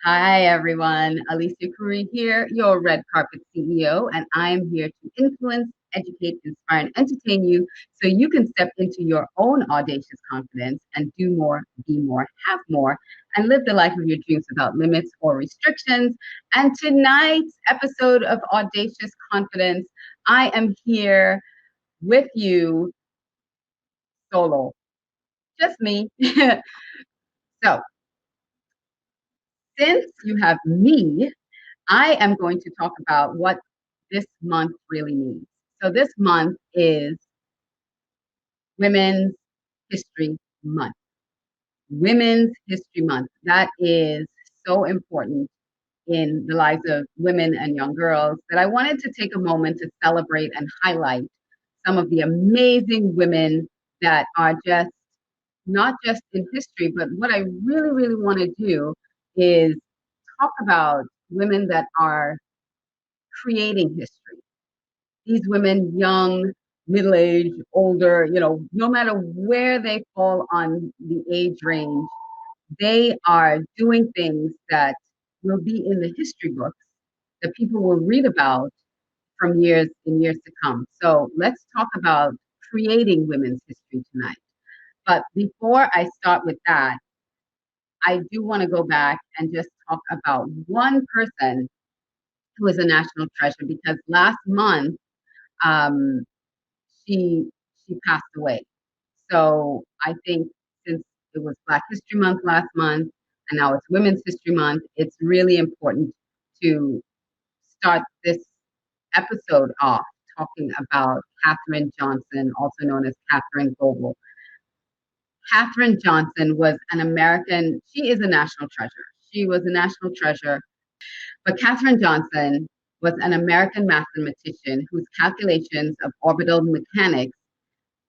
Hi, everyone. Alicia Couri here, your red carpet CEO, and I'm here to influence, educate, inspire, and entertain you so you can step into your own audacious confidence and do more, be more, have more, and live the life of your dreams without limits or restrictions. And tonight's episode of Audacious Confidence, I am here with you solo, just me. So, since you have me, I am going to talk about what this month really means. So this month is Women's History Month. Women's History Month. That is so important in the lives of women and young girls that I wanted to take a moment to celebrate and highlight some of the amazing women that are just not just in history, but what I really, really want to do is talk about women that are creating history. These women, young, middle aged, older, no matter where they fall on the age range, they are doing things that will be in the history books that people will read about from years and years to come. So let's talk about creating women's history tonight. But before I start with that, I do want to go back and just talk about one person who is a national treasure because last month, um, she she passed away. So I think since it was Black History Month last month and now it's Women's History Month, it's really important to start this episode off talking about Katherine Johnson, also known as Catherine Goebel. Katherine Johnson was an American, she is a national treasure. She was a national treasure, but Katherine Johnson was an American mathematician whose calculations of orbital mechanics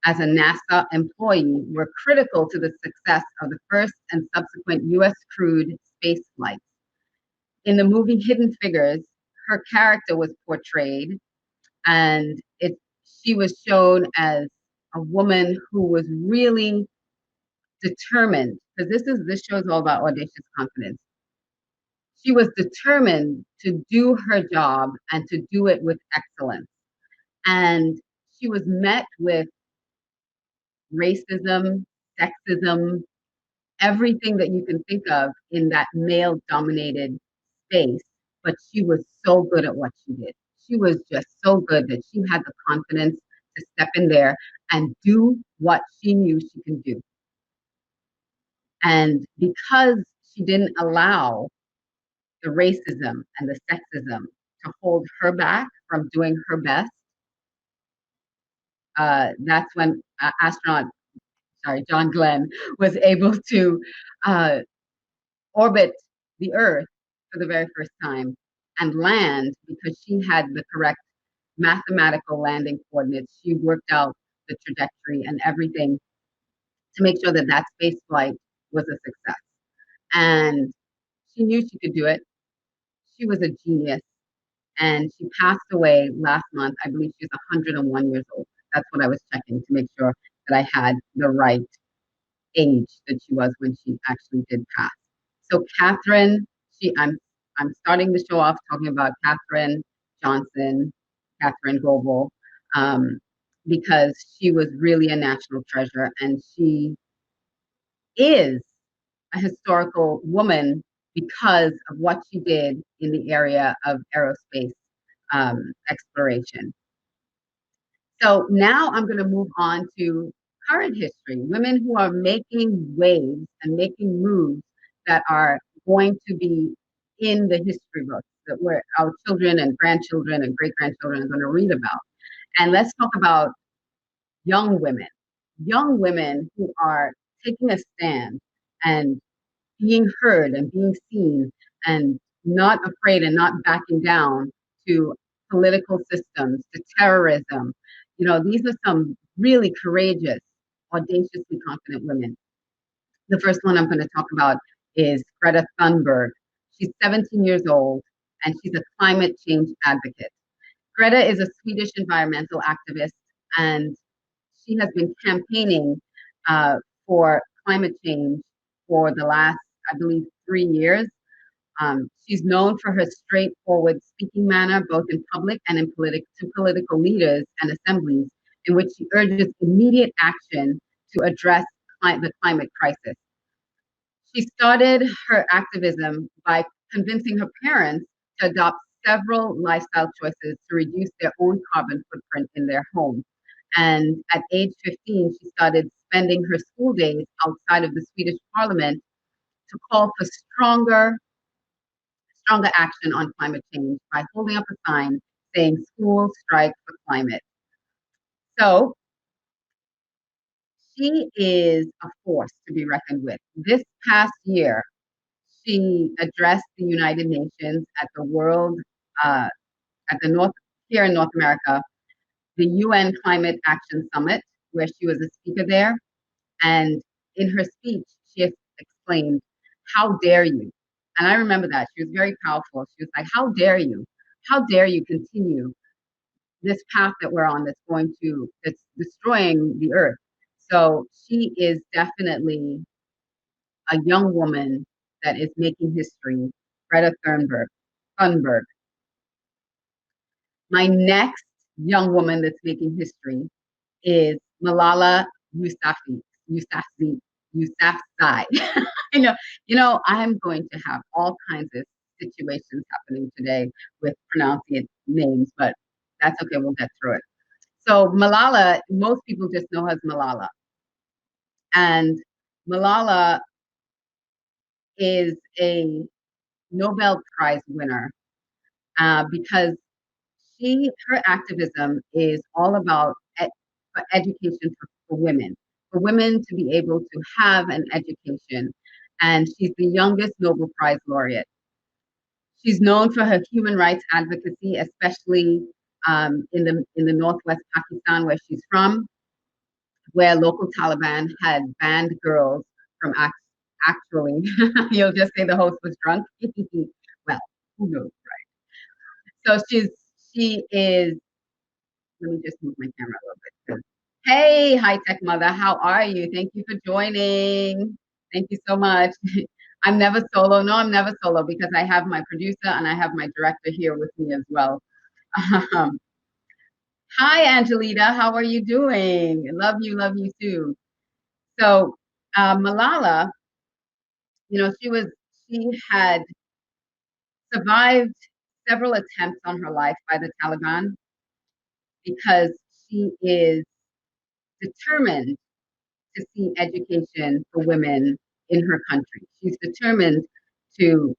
as a NASA employee were critical to the success of the first and subsequent U.S. crewed space flights. In the movie Hidden Figures, her character was portrayed, and she was shown as a woman who was really determined, because this show is all about audacious confidence. She was determined to do her job and to do it with excellence. And she was met with racism, sexism, everything that you can think of in that male dominated space. But she was so good at what she did. She was just so good that she had the confidence to step in there and do what she knew she can do. And because she didn't allow the racism and the sexism to hold her back from doing her best, that's when astronaut, John Glenn, was able to uh, orbit the Earth for the very first time and land because she had the correct mathematical landing coordinates. She worked out the trajectory and everything to make sure that that space flight was a success. And she knew she could do it. She was a genius. And she passed away last month. I believe she's 101 years old. That's what I was checking to make sure that I had the right age that she was when she actually did pass. So Catherine, I'm starting the show off talking about Catherine Johnson, Catherine Goebel, um, because she was really a national treasure, and she is a historical woman because of what she did in the area of aerospace exploration. So now I'm going to move on to current history, women who are making waves and making moves that are going to be in the history books that where our children and grandchildren and great grandchildren are going to read about. And let's talk about young women who are taking a stand and being heard and being seen and not afraid and not backing down to political systems, to terrorism. These are some really courageous, audaciously confident women. The first one I'm going to talk about is Greta Thunberg. She's 17 years old and she's a climate change advocate. Greta is a Swedish environmental activist, and she has been campaigning for climate change for the last, I believe, 3 years. She's known for her straightforward speaking manner, both in public and to political leaders and assemblies, in which she urges immediate action to address the climate crisis. She started her activism by convincing her parents to adopt several lifestyle choices to reduce their own carbon footprint in their home. And at age 15, she started spending her school days outside of the Swedish parliament to call for stronger action on climate change by holding up a sign saying school strike for climate. So she is a force to be reckoned with. This past year, she addressed the United Nations at the World, at the North, here in North America, the UN Climate Action Summit, where she was a speaker there. And in her speech, she explained, "How dare you?" And I remember that. She was very powerful. She was like, "How dare you? How dare you continue this path that we're on that's destroying the earth?" So she is definitely a young woman that is making history, Greta Thunberg. My next young woman that's making history is Malala Yousafzai. Yousafzai. Yousafzai. I know, I'm going to have all kinds of situations happening today with pronouncing names, but that's okay. We'll get through it. So Malala, most people just know her as Malala. And Malala is a Nobel Prize winner because her activism is all about education for women to be able to have an education. And she's the youngest Nobel Prize laureate. She's known for her human rights advocacy, especially in the northwest Pakistan, where she's from, where local Taliban had banned girls from actually, you'll just say the host was drunk. Well, who knows, right? So she is, let me just move my camera a little bit. Hey, high tech mother, how are you? Thank you for joining. Thank you so much. I'm never solo. No, I'm never solo because I have my producer and I have my director here with me as well. Hi, Angelita. How are you doing? Love you too. So, Malala, she had survived several attempts on her life by the Taliban because she is determined to see education for women in her country. She's determined to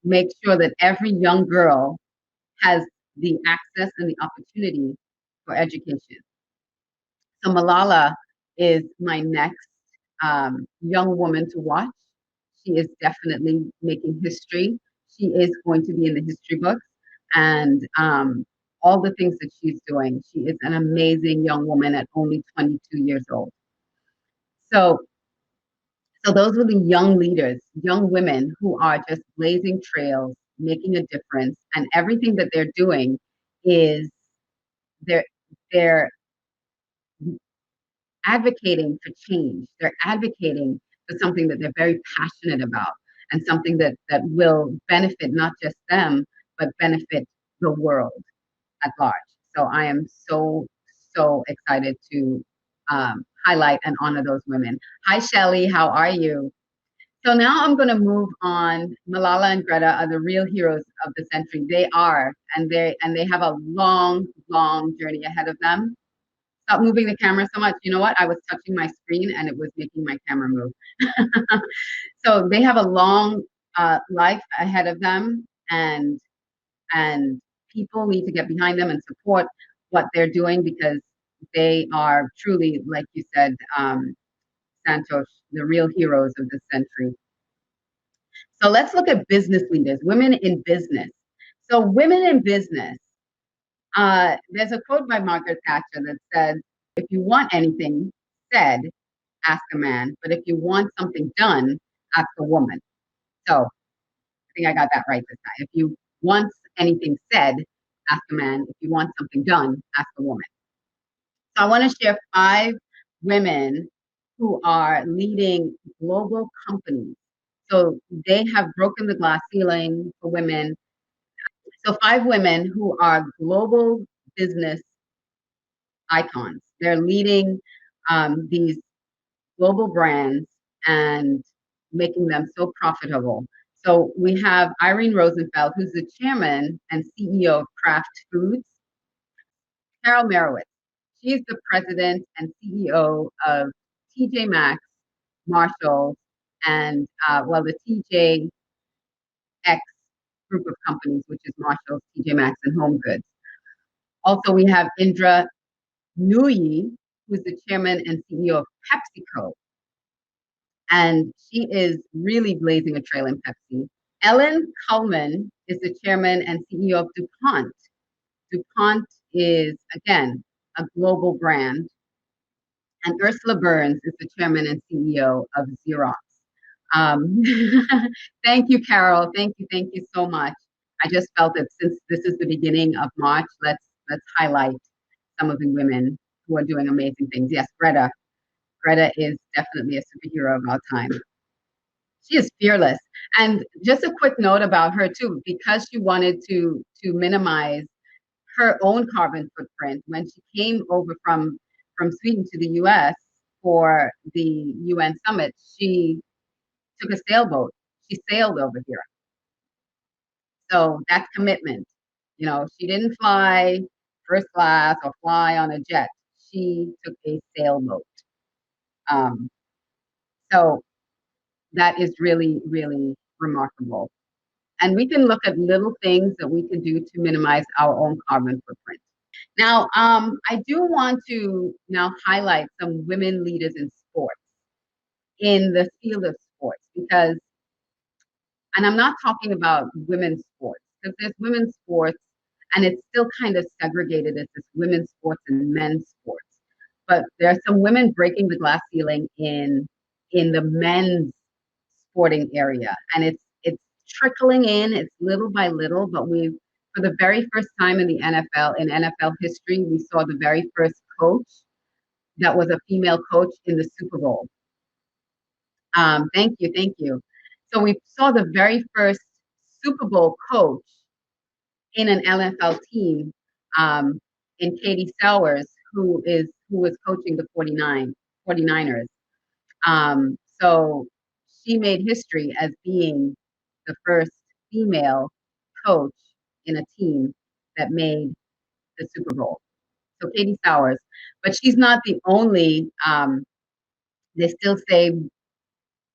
make sure that every young girl has the access and the opportunity for education. So Malala is my next young woman to watch. She is definitely making history. She is going to be in the history books and all the things that she's doing. She is an amazing young woman at only 22 years old. So those were the young leaders, young women who are just blazing trails, making a difference, and everything that they're doing is they're advocating for change. They're advocating for something that they're very passionate about and something that will benefit not just them, but benefit the world at large. So I am so excited to highlight and honor those women. Hi, Shelley. How are you? So now I'm going to move on. Malala and Greta are the real heroes of the century. They are, and they have a long journey ahead of them. Stop moving the camera so much. You know what? I was touching my screen and it was making my camera move. So they have a long life ahead of them, and people need to get behind them and support what they're doing because they are truly, like you said, Santosh, the real heroes of this century. So let's look at business leaders, women in business. So women in business, there's a quote by Margaret Thatcher that said, if you want anything said, ask a man, but if you want something done, ask a woman. So I think I got that right this time. If you want anything said, ask a man. If you want something done, ask a woman. So I want to share 5 women who are leading global companies So they have broken the glass ceiling for women. So 5 women who are global business icons. They're leading these global brands and making them so profitable. So we have Irene Rosenfeld, who's the chairman and CEO of Kraft Foods. Carol Merowitz, she's the president and CEO of TJ Maxx, Marshalls, and the TJX group of companies, which is Marshalls, TJ Maxx, and Home Goods. Also, we have Indra Nooyi, who's the chairman and CEO of PepsiCo, and she is really blazing a trail in Pepsi. Ellen Kullman is the chairman and CEO of DuPont. DuPont is, again, a global brand. And Ursula Burns is the chairman and CEO of Xerox. Um, thank you, Carol. Thank you so much. I just felt that since this is the beginning of March, let's highlight some of the women who are doing amazing things. Yes, Greta. Greta is definitely a superhero of our time. She is fearless. And just a quick note about her too, because she wanted to minimize her own carbon footprint when she came over from Sweden to the US for the UN summit, she took a sailboat. She sailed over here. So that's commitment. You know, she didn't fly first class or fly on a jet. She took a sailboat. Um, so that is really, really remarkable. And we can look at little things that we can do to minimize our own carbon footprint. Now, I do want to now highlight some women leaders in sports, in the field of sports, because, and I'm not talking about women's sports, because there's women's sports, and it's still kind of segregated as this women's sports and men's sports. But there are some women breaking the glass ceiling in the men's sporting area, and it's trickling in. It's little by little, but we've for the very first time in the NFL, in NFL history, we saw the very first coach that was a female coach in the Super Bowl. Thank you, thank you. So we saw the very first Super Bowl coach in an NFL team, in Katie Sowers, who was coaching the 49ers. So she made history as being the first female coach in a team that made the Super Bowl. So Katie Sowers, but she's not the only. They still say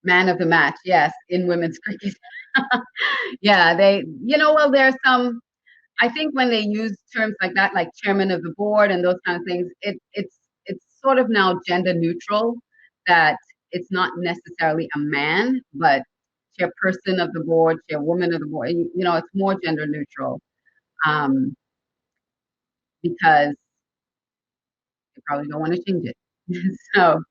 man of the match, yes, in women's cricket. Yeah, well, there's some. I think when they use terms like that, like chairman of the board and those kind of things, it's sort of now gender neutral. That it's not necessarily a man, but chairperson of the board, chairwoman of the board. It's more gender neutral, because they probably don't want to change it. So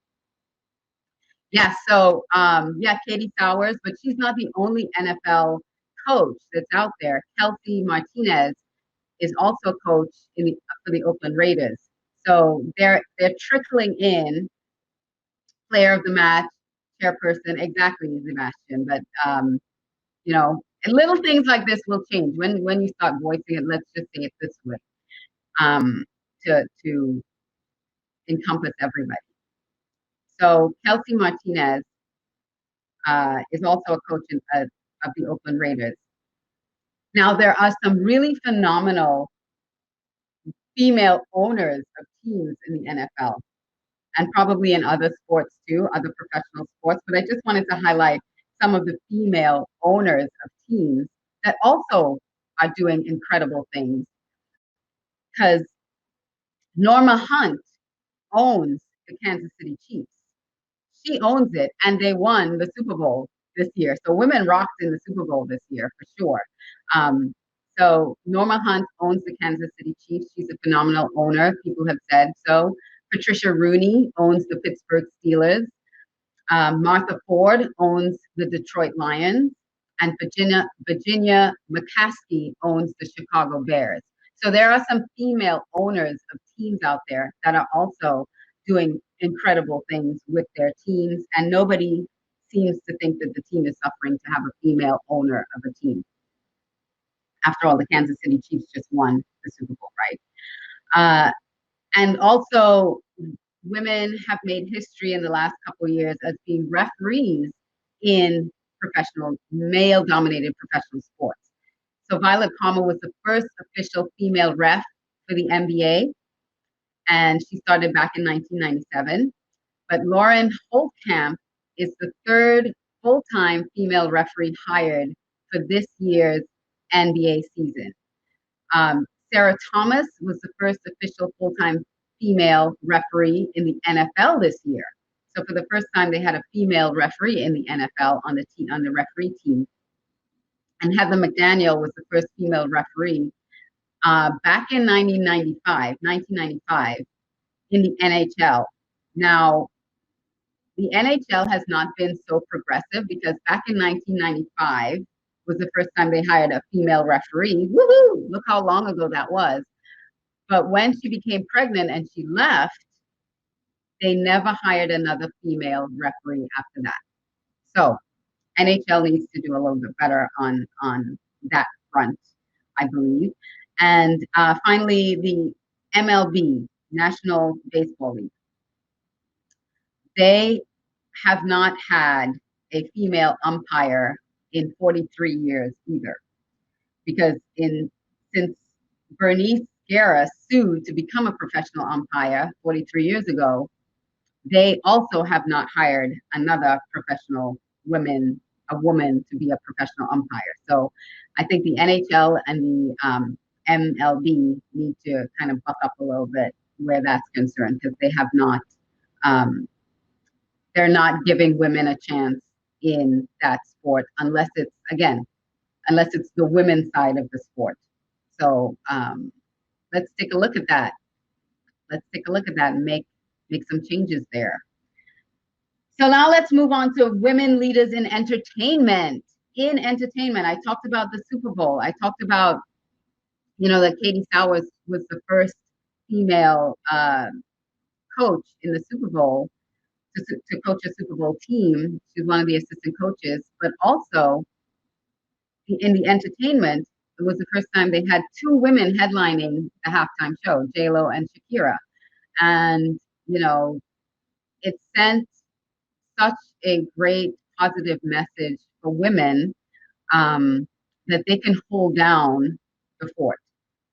Katie Sowers, but she's not the only NFL coach that's out there. Kelsey Martinez is also coach for the Oakland Raiders. So they're trickling in player of the match, chairperson, exactly, Sebastian. But and little things like this will change when you start voicing it. Let's just say it this way, to encompass everybody. So Kelsey Martinez is also a coach of the Oakland Raiders. Now, there are some really phenomenal female owners of teams in the NFL, and probably in other sports too, other professional sports. But I just wanted to highlight some of the female owners of teams that also are doing incredible things. Because Norma Hunt owns the Kansas City Chiefs. She owns it, and they won the Super Bowl this year. So women rocked in the Super Bowl this year for sure. So Norma Hunt owns the Kansas City Chiefs. She's a phenomenal owner. People have said so. Patricia Rooney owns the Pittsburgh Steelers. Martha Ford owns the Detroit Lions, and Virginia McCaskey owns the Chicago Bears. So there are some female owners of teams out there that are also doing incredible things with their teams, and nobody seems to think that the team is suffering to have a female owner of a team. After all, the Kansas City Chiefs just won the Super Bowl, right? And also, women have made history in the last couple of years as being referees in professional, male-dominated professional sports. So Violet Palmer was the first official female ref for the NBA, and she started back in 1997. But Lauren Holtkamp is the third full-time female referee hired for this year's NBA season. Sarah Thomas was the first official full-time female referee in the NFL this year. So for the first time, they had a female referee in the NFL on the team, on the referee team. And Heather McDaniel was the first female referee back in 1995 in the NHL. Now, the NHL has not been so progressive because back in 1995 was the first time they hired a female referee. Woohoo! Look how long ago that was. But when she became pregnant and she left, they never hired another female referee after that. So NHL needs to do a little bit better on that front, I believe. And finally, the MLB, National Baseball League. They have not had a female umpire in 43 years either, because since Bernice Guerra sued to become a professional umpire 43 years ago, they also have not hired another professional woman to be a professional umpire. So I think the NHL and the MLB need to kind of buck up a little bit where that's concerned, because they have not, they're not giving women a chance in that sport unless it's the women's side of the sport. So let's take a look at that. Let's take a look at that and make some changes there. So now let's move on to women leaders in entertainment. In entertainment, I talked about the Super Bowl. I talked about, that Katie Sowers was the first female coach in the Super Bowl to coach a Super Bowl team. She's one of the assistant coaches, but also in the entertainment, it was the first time they had two women headlining the halftime show, J-Lo and Shakira. And, it sent such a great positive message for women that they can hold down the fort.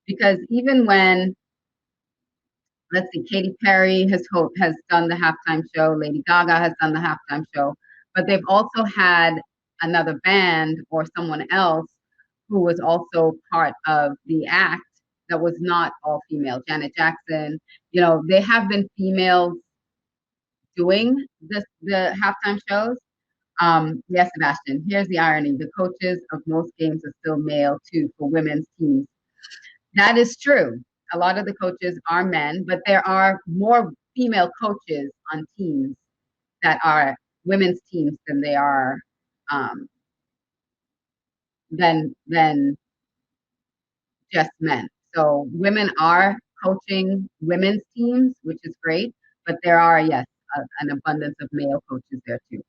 Because even when, let's see, Katy Perry has done the halftime show, Lady Gaga has done the halftime show, but they've also had another band or someone else who was also part of the act that was not all female. Janet Jackson, there have been females doing the halftime shows. Yes, Sebastian, here's the irony. The coaches of most games are still male too for women's teams. That is true. A lot of the coaches are men, but there are more female coaches on teams that are women's teams than they are than just men. So women are coaching women's teams, which is great, but there are, yes, an abundance of male coaches there too.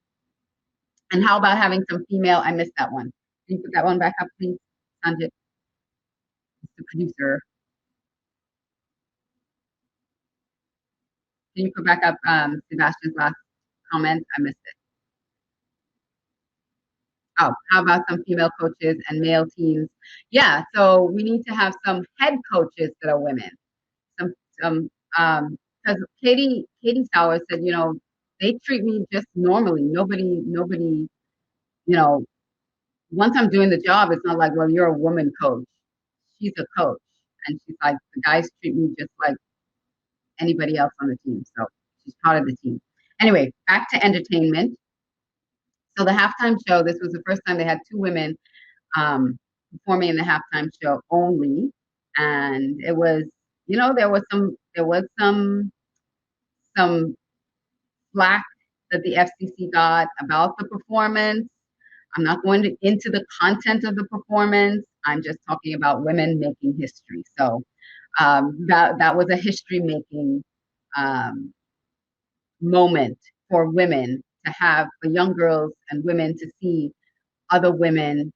And how about having some female? I missed that one. Can you put that one back up, please, Sanjit, the producer? Can you put back up Sebastian's last comment? I missed it. Oh, how about some female coaches and male teams? Yeah, so we need to have some head coaches that are women. Because Katie Sowers said, they treat me just normally. Nobody, once I'm doing the job, it's not like, well, you're a woman coach. She's a coach. And she's like, the guys treat me just like anybody else on the team. So she's part of the team. Anyway, back to entertainment. So the halftime show, this was the first time they had two women performing in the halftime show only. And it was, there was some flack that the FCC got about the performance. I'm not going into the content of the performance. I'm just talking about women making history. So that was a history-making moment for women to have for young girls and women to see other women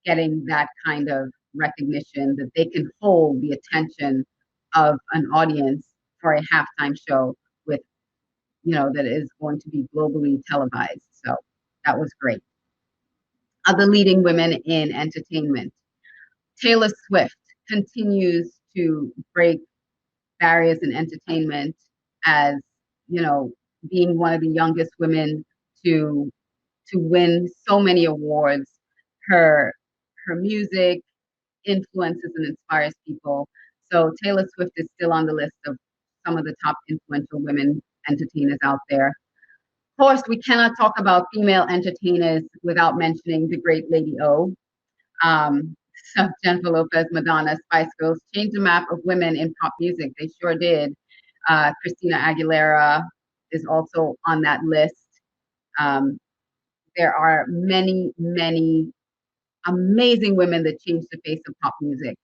getting that kind of recognition, that they can hold the attention of an audience for a halftime show with, that is going to be globally televised. So that was great. Other leading women in entertainment. Taylor Swift continues to break barriers in entertainment as, you know, being one of the youngest women to win so many awards. Her her music influences and inspires people. So Taylor Swift is still on the list of some of the top influential women entertainers out there. Of course, we cannot talk about female entertainers without mentioning the great Lady O. Um, so Jennifer Lopez, Madonna, Spice Girls changed the map of women in pop music. They sure did. Christina Aguilera is also on that list. Um, there are many, many amazing women that changed the face of pop music.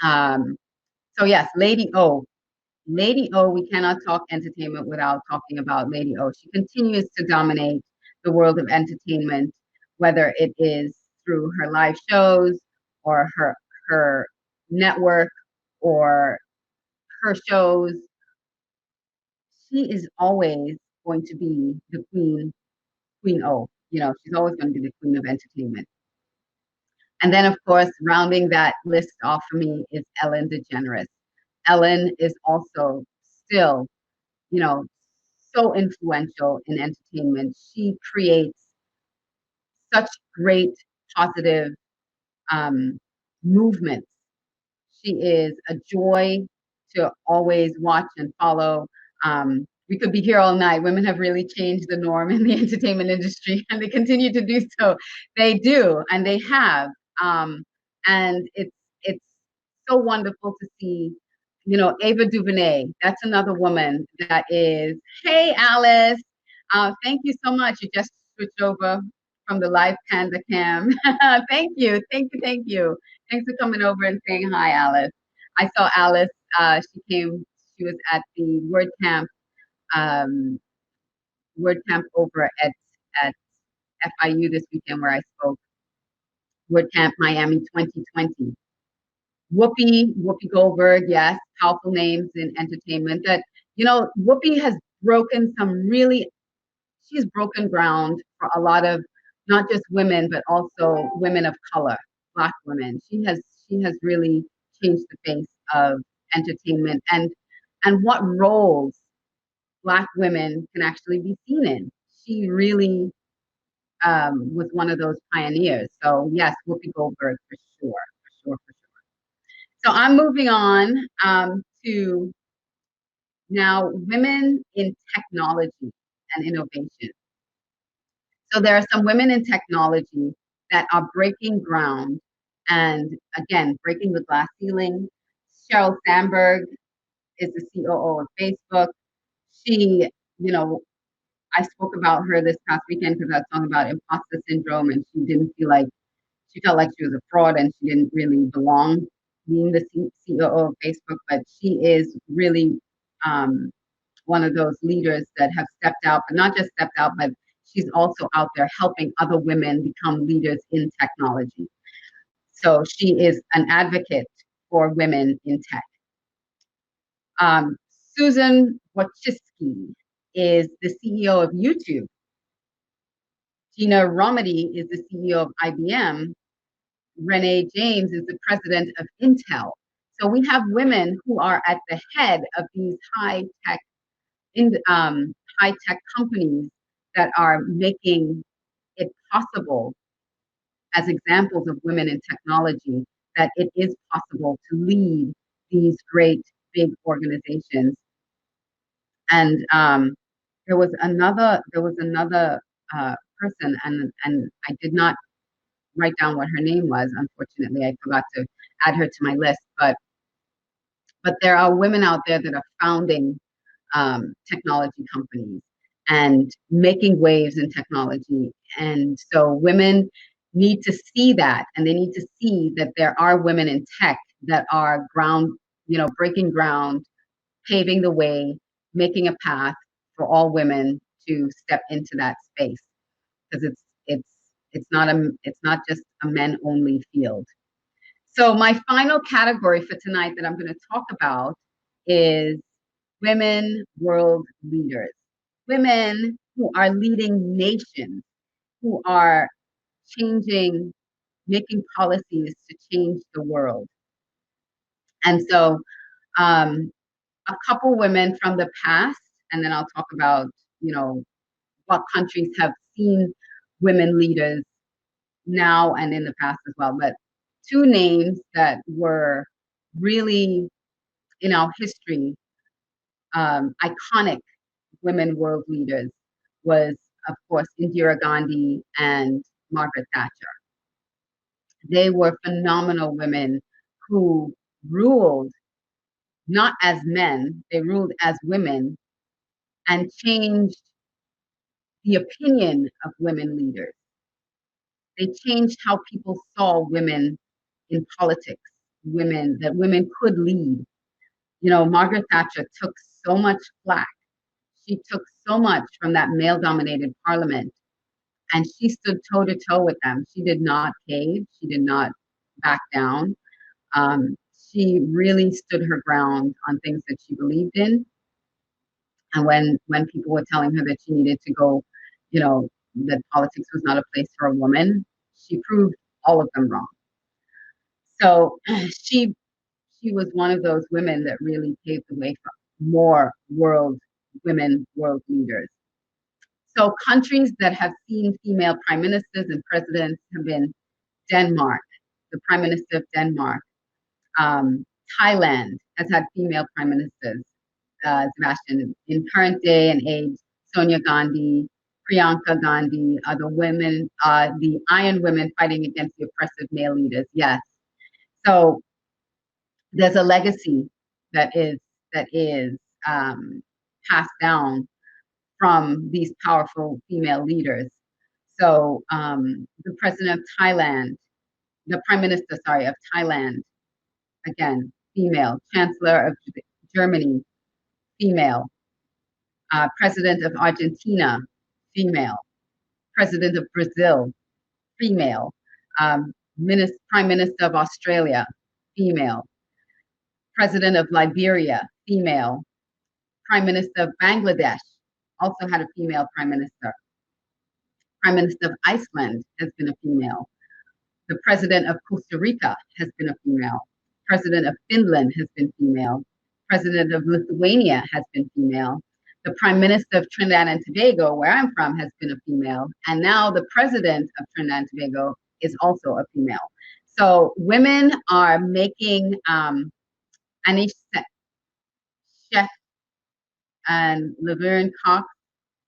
So yes, Lady O. Lady O, we cannot talk entertainment without talking about Lady O. She continues to dominate the world of entertainment, whether it is through her live shows or her network or her shows. She is always going to be the Queen O. She's always going to be the queen of entertainment. And then, of course, rounding that list off for me is Ellen DeGeneres. Ellen is also still, you know, so influential in entertainment. She creates such great positive movements. She is a joy to always watch and follow. We could be here all night. Women have really changed the norm in the entertainment industry, and they continue to do so. They do, and they have. And it's so wonderful to see. Ava DuVernay. That's another woman that is. Hey, Alice. Thank you so much. You just switched over from the live panda cam. Thank you. Thanks for coming over and saying hi, Alice. I saw Alice. She was at the um, WordCamp over at FIU this weekend where I spoke. WordCamp Miami 2020. Whoopi Goldberg, yes, powerful names in entertainment. Whoopi has broken she's broken ground for a lot of not just women, but also women of color, Black women. She has really changed the face of entertainment and what roles Black women can actually be seen in. She really was one of those pioneers. So yes, Whoopi Goldberg for sure, for sure, for sure. So I'm moving on to now women in technology and innovation. So there are some women in technology that are breaking ground and, again, breaking the glass ceiling. Sheryl Sandberg is the COO of Facebook. She, I spoke about her this past weekend because I was talking about imposter syndrome, and she felt like she was a fraud and she didn't really belong being the COO of Facebook. But she is really one of those leaders that have stepped out, but not just stepped out, but she's also out there helping other women become leaders in technology. So she is an advocate for women in tech. Susan Wojcicki is the CEO of YouTube. Gina Romedy is the CEO of IBM. Renee James is the president of Intel. So we have women who are at the head of these high-tech companies that are making it possible as examples of women in technology that it is possible to lead these great big organizations. And there was another person, and I did not write down what her name was. Unfortunately, I forgot to add her to my list. But there are women out there that are founding technology companies and making waves in technology. And so women need to see that, and they need to see that there are women in tech that are breaking ground, paving the way, making a path for all women to step into that space, because it's not just a men only field. So my final category for tonight that I'm going to talk about is women world leaders, women who are leading nations, who are changing, making policies to change the world. And so a couple women from the past, and then I'll talk about, you know, what countries have seen women leaders now and in the past as well. But two names that were really in our history, iconic women world leaders, was, of course, Indira Gandhi and Margaret Thatcher. They were phenomenal women who ruled not as men, they ruled as women, and changed the opinion of women leaders. They changed how people saw women in politics, that women could lead. You know, Margaret Thatcher took so much flack. She took so much from that male-dominated parliament, and she stood toe-to-toe with them. She did not cave. She did not back down. She really stood her ground on things that she believed in. And when people were telling her that she needed to go, you know, that politics was not a place for a woman, she proved all of them wrong. So she she was one of those women that really paved the way for more women world leaders. So countries that have seen female prime ministers and presidents have been Denmark, the prime minister of Denmark. Thailand has had female prime ministers, Sebastian, in current day and age. Sonia Gandhi, Priyanka Gandhi are the women, the iron women fighting against the oppressive male leaders. Yes. So there's a legacy that is passed down from these powerful female leaders. So the president of Thailand, the prime minister, sorry, of Thailand, again, female. Chancellor of Germany, female. President of Argentina, female. President of Brazil, female. Prime Minister of Australia, female. President of Liberia, female. Prime Minister of Bangladesh also had a female prime minister. Prime Minister of Iceland has been a female. The president of Costa Rica has been a female. President of Finland has been female. President of Lithuania has been female. The prime minister of Trinidad and Tobago, where I'm from, has been a female. And now the president of Trinidad and Tobago is also a female. So women are making Anish Sheikh and Laverne Cox,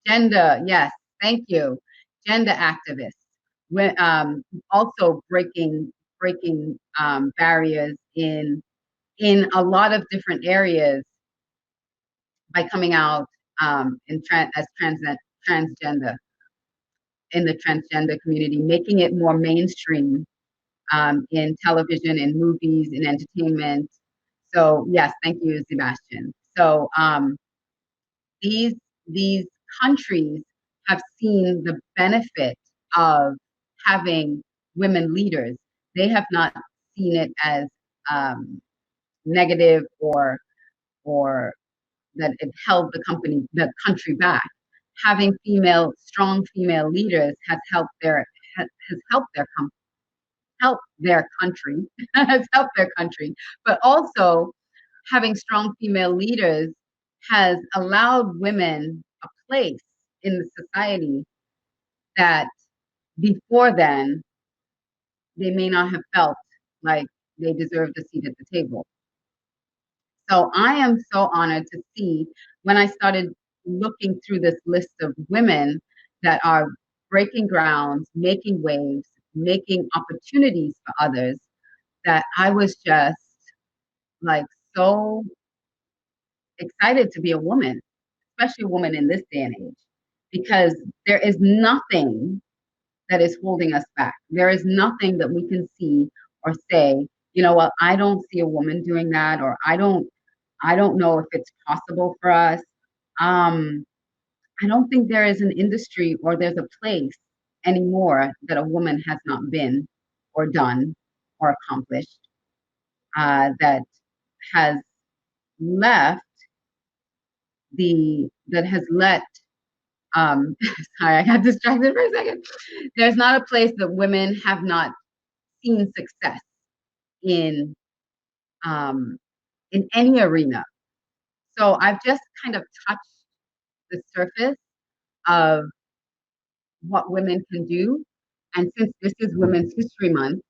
gender, yes, thank you, gender activists. Also breaking barriers in a lot of different areas by coming out as transgender in the transgender community, making it more mainstream in television, in movies, in entertainment. So yes, thank you, Sebastian. So these countries have seen the benefit of having women leaders. They have not seen it as negative or that it held the country back. Having strong female leaders has helped their country, has helped their country, but also having strong female leaders has allowed women a place in the society that before then they may not have felt like they deserved a seat at the table. So I am so honored to see, when I started looking through this list of women that are breaking grounds, making waves, making opportunities for others, that I was just like so excited to be a woman, especially a woman in this day and age, because there is nothing that is holding us back. There is nothing that we can see or say, you know what, I don't see a woman doing that, or I don't know if it's possible for us. I don't think there is an industry or there's a place anymore that a woman has not been or done or accomplished that has left that has let sorry, I got distracted for a second. There's not a place that women have not seen success in um, in any arena. So I've just kind of touched the surface of what women can do. And since this is Women's History Month,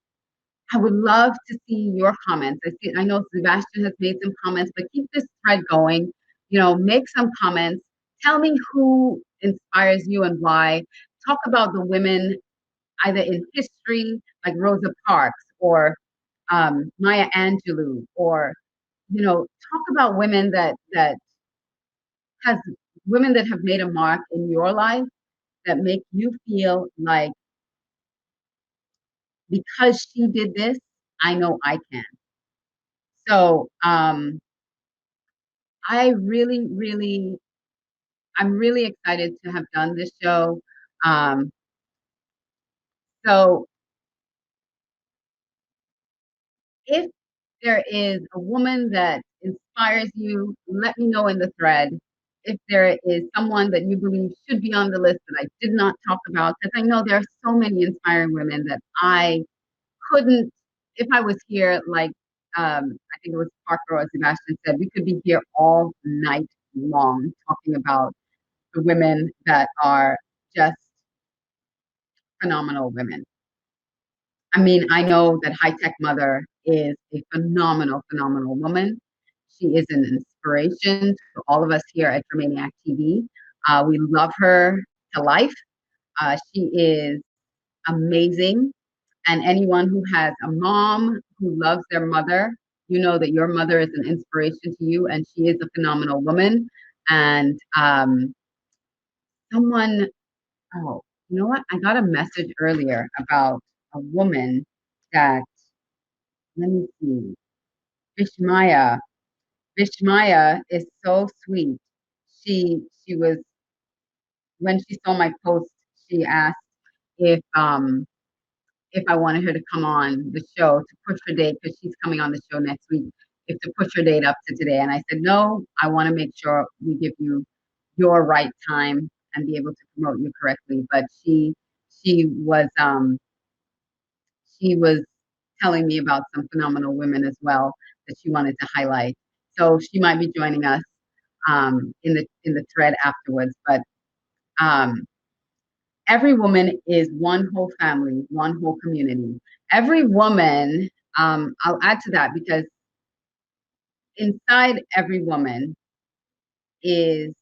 I would love to see your comments. I know Sebastian has made some comments, but keep this thread going. You know, make some comments. Tell me who inspires you and why. Talk about the women either in history, like Rosa Parks or Maya Angelou, or talk about has women that have made a mark in your life that make you feel like because she did this, I know I can. So I really, really, I'm really excited to have done this show. Um, so if there is a woman that inspires you, let me know in the thread. If there is someone that you believe should be on the list that I did not talk about, because I know there are so many inspiring women that I couldn't, if I was here, like I think it was Parker or Sebastian said, we could be here all night long talking about the women that are just phenomenal women. I mean, I know that High Tech Mother is a phenomenal, phenomenal woman. She is an inspiration to all of us here at Germaniac TV. We love her to life. She is amazing. And anyone who has a mom who loves their mother, you know that your mother is an inspiration to you, and she is a phenomenal woman. And someone, oh, you know what? I got a message earlier about a woman that, let me see, Vishmaya. Vishmaya is so sweet. She was, when she saw my post, she asked if if I wanted her to come on the show to push her date because she's coming on the show next week. If to push her date up to today, and I said no, I want to make sure we give you your right time and be able to promote you correctly. But she was she was telling me about some phenomenal women as well that she wanted to highlight. So she might be joining us in the thread afterwards. But um, every woman is one whole family, one whole community. Every woman, I'll add to that because inside every woman is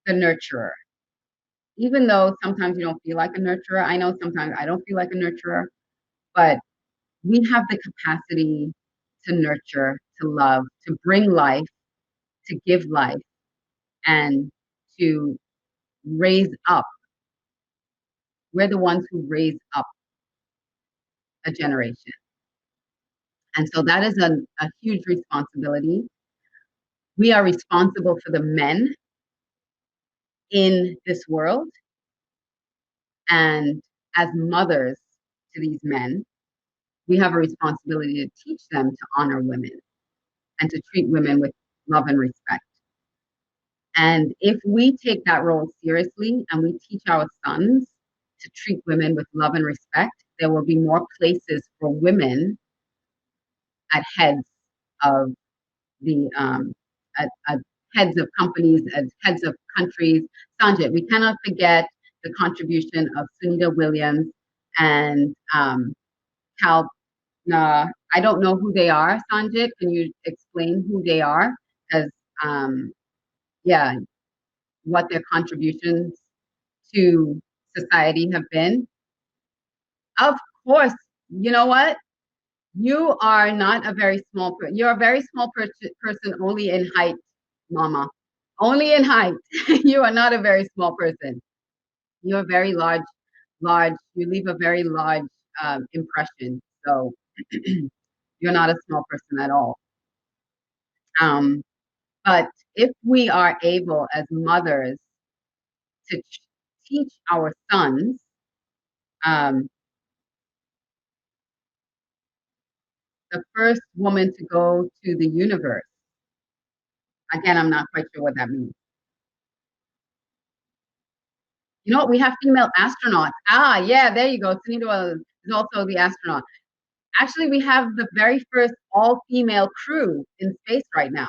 the nurturer. Even though sometimes you don't feel like a nurturer, I know sometimes I don't feel like a nurturer, but we have the capacity to nurture, to love, to bring life, to give life, and to raise up. We're the ones who raise up a generation. And so that is a huge responsibility. We are responsible for the men in this world. And as mothers to these men, we have a responsibility to teach them to honor women and to treat women with love and respect. And if we take that role seriously and we teach our sons to treat women with love and respect, there will be more places for women at heads of the at heads of companies, as heads of countries. Sanjit, we cannot forget the contribution of Sunita Williams and Cal. I don't know who they are, Sanjit. Can you explain who they are? Because yeah, what their contributions to society have been. Of course, you know what? You are not a very small person. You're a very small person only in height, mama. Only in height. You are not a very small person. You're very large, you leave a very large impression. So you're not a small person at all. Um, but if we are able as mothers to teach our sons, um, the first woman to go to the universe. Again, I'm not quite sure what that means. You know what? We have female astronauts. Ah, yeah, there you go. Sunita is also the astronaut. Actually, we have the very first all-female crew in space right now.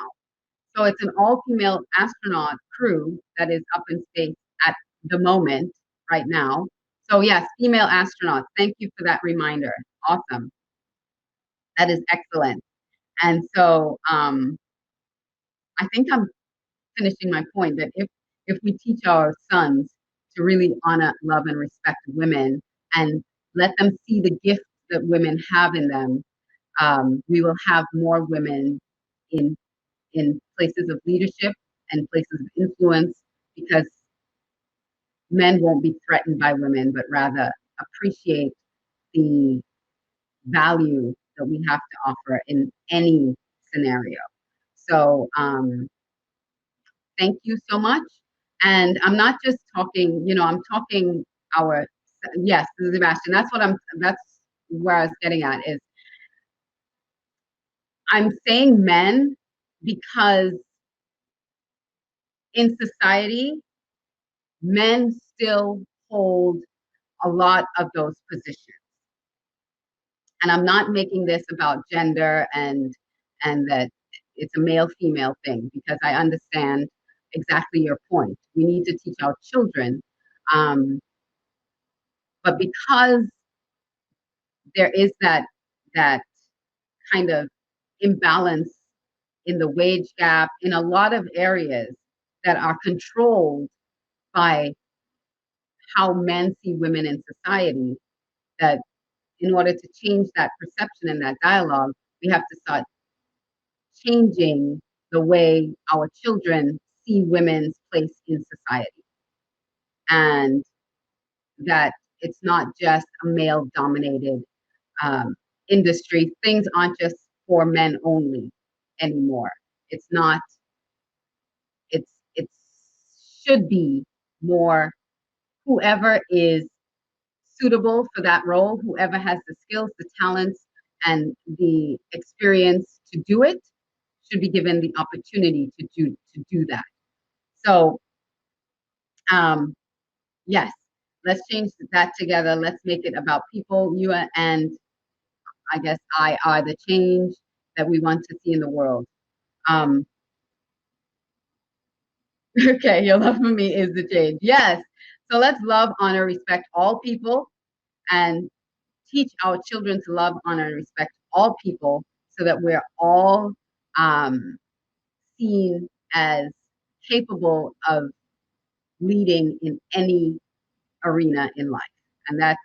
So it's an all-female astronaut crew that is up in space at the moment, right now. So yes, female astronauts. Thank you for that reminder. Awesome. That is excellent. And so I think I'm finishing my point that if we teach our sons to really honor, love, and respect women and let them see the gifts that women have in them, we will have more women in places of leadership and places of influence, because men won't be threatened by women, but rather appreciate the value that we have to offer in any scenario. So thank you so much. And I'm not just talking, I'm talking our, yes, Sebastian, that's where I was getting at, is I'm saying men because in society, men still hold a lot of those positions. And I'm not making this about gender and that it's a male female thing, because I understand exactly your point. We need to teach our children, but because there is that kind of imbalance in the wage gap in a lot of areas that are controlled by how men see women in society, that in order to change that perception and that dialogue, we have to start changing the way our children see women's place in society. And that it's not just a male dominated industry. Things aren't just for men only anymore. It's not, it should be more whoever is suitable for that role, whoever has the skills, the talents, and the experience to do it, should be given the opportunity to do that. So, yes, let's change that together. Let's make it about people. You and I guess I are the change that we want to see in the world. Um, okay, your love for me is the change. Yes. So let's love, honor, respect all people, and teach our children to love, honor, and respect all people, so that we're all seen as capable of leading in any arena in life. And that's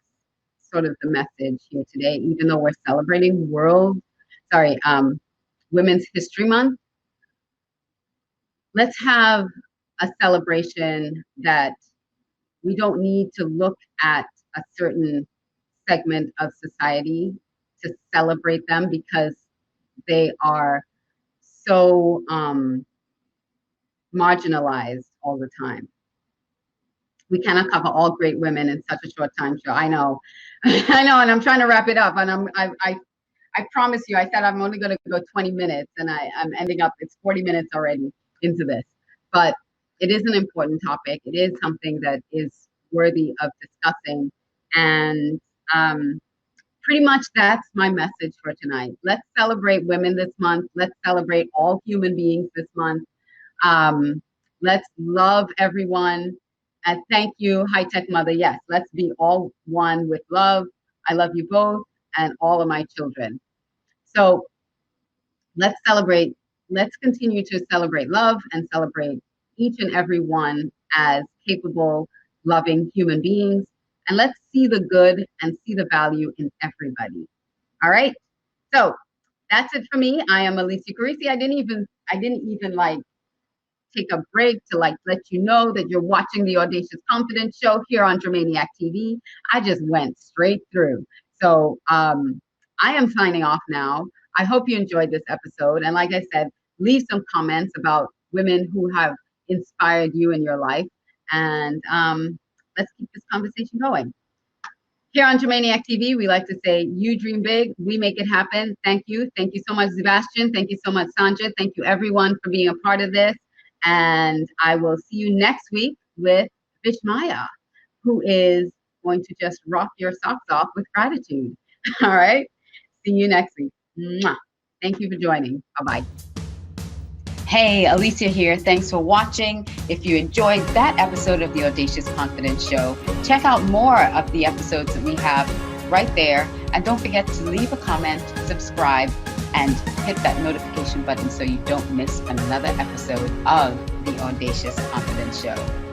sort of the message here today, even though we're celebrating Women's History Month. Let's have a celebration that we don't need to look at a certain segment of society to celebrate them, because they are so marginalized all the time. We cannot cover all great women in such a short time show. I know, I know, and I'm trying to wrap it up. And I promise you, I said I'm only going to go 20 minutes, and I'm ending up, it's 40 minutes already into this. But it is an important topic. It is something that is worthy of discussing. And pretty much that's my message for tonight. Let's celebrate women this month. Let's celebrate all human beings this month. Let's love everyone. And thank you, High Tech Mother. Yes, let's be all one with love. I love you both and all of my children. So let's celebrate. Let's continue to celebrate love and celebrate each and every one as capable, loving human beings. And let's see the good and see the value in everybody. All right. So that's it for me. I am Alicia Couri. I didn't even like take a break to like let you know that you're watching the Audacious Confidence Show here on Dramaniac TV. I just went straight through. So I am signing off now. I hope you enjoyed this episode. And like I said, leave some comments about women who have inspired you in your life. And let's keep this conversation going. Here on Germaniac TV, we like to say, you dream big, we make it happen. Thank you. Thank you so much, Sebastian. Thank you so much, Sandra. Thank you, everyone, for being a part of this. And I will see you next week with Vishmaya, who is going to just rock your socks off with gratitude. All right? See you next week. Mwah. Thank you for joining. Bye-bye. Hey, Alicia here. Thanks for watching. If you enjoyed that episode of the Audacious Confidence Show, check out more of the episodes that we have right there. And don't forget to leave a comment, subscribe, and hit that notification button so you don't miss another episode of the Audacious Confidence Show.